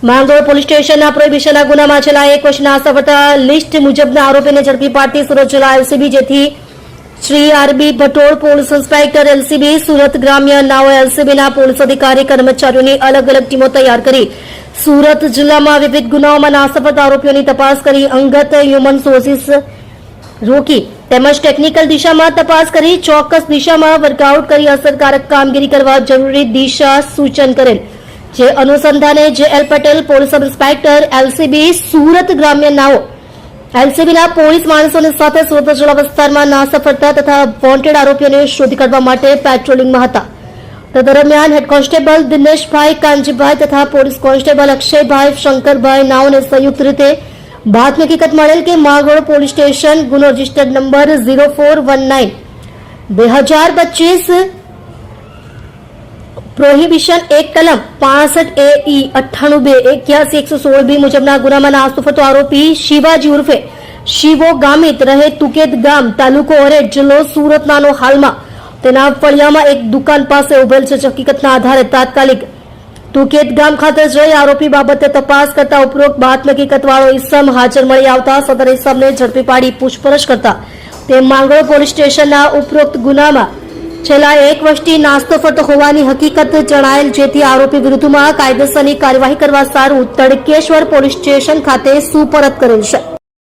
Mangrol police સ્ટેશનના પ્રોહિબિશનના ગુનામાં છેલ્લા 1 વર્ષના સફળતા લિસ્ટ મુજબના આરોપીને ઝડપી પાડતી સુરત જિલ્લા એલસીબી, જેથી Shri RB Bhatol, police inspector LCB, Surat ગ્રામ્ય નાઓ એલસીબીના પોલીસ અધિકારી કર્મચારીઓની અલગ અલગ ટીમો તૈયાર કરી સુરત જિલ્લામાં વિવિધ ગુનાઓમાં નાસફળ આરોપીઓની તપાસ કરી અંગત હ્યુમન સોર્સિસ રોકી તેમજ ટેકનિકલ દિશામાં તપાસ કરી ચોક્કસ દિશામાં વર્કઆઉટ કરી અસરકારક કામગીરી કરવા જરૂરી દિશા સૂચન કરેલ, જે અનુસંધાને J L. Patel, police sub inspector LCB, Surat ગ્રામ્ય નાઓ એલસીબીના પોલીસ માણસોની સાથે સુરત જિલ્લા વિસ્તારમાં નાસફળતા તથા વોન્ટેડ આરોપીઓને શોધી કાઢવા માટે પેટ્રોલિંગમાં હતા. તે દરમિયાન હેડ કોન્સ્ટેબલ દિનેશભાઈ કાનજીભાઈ તથા પોલીસ કોન્સ્ટેબલ અક્ષયભાઈ શંકરભાઈ નાઓને સંયુક્ત રીતે બાતમી હકીકત મળેલ કે માંગરોળ પોલીસ સ્ટેશન ગુનો રજિસ્ટર્ડ નંબર 0419/2025 પ્રોહિબિશન 1 કલમ 65 AE 98-81-116B મુજબના ગુનામાં નાસફળતો આરોપી શિવાજી ઉર્ફે શિવો ગામિત રહે તુકેત ગામ, તાલુકો ઓરેડ, જિલ્લો સુરત નાનો હાલમાં તેના ફળિયામાં એક દુકાન પાસે ઉભેલ છે. હકીકતના આધારે તાત્કાલિક તુકેત ગામ ખાતે જઈ આરોપી બાબતે તપાસ કરતા ઉપરોક્ત બાતમી હકીકતવાળો ઈસમ હાજર મળી આવતા સદર ઈસમને ઝડપી પાડી પૂછપરછ કરતા તે માંગરોળ પોલીસ સ્ટેશનના ઉપરોક્ત ગુનામાં છેલ્લા 1 વર્ષથી નાસ્તો ફરતો હોવાની હકીકત જણાયેલ, જેથી આરોપી વિરુદ્ધમાં કાયદેસરની કાર્યવાહી કરવા સારું તડકેશ્વર પોલીસ સ્ટેશન ખાતે સુપરત કરેલ છે.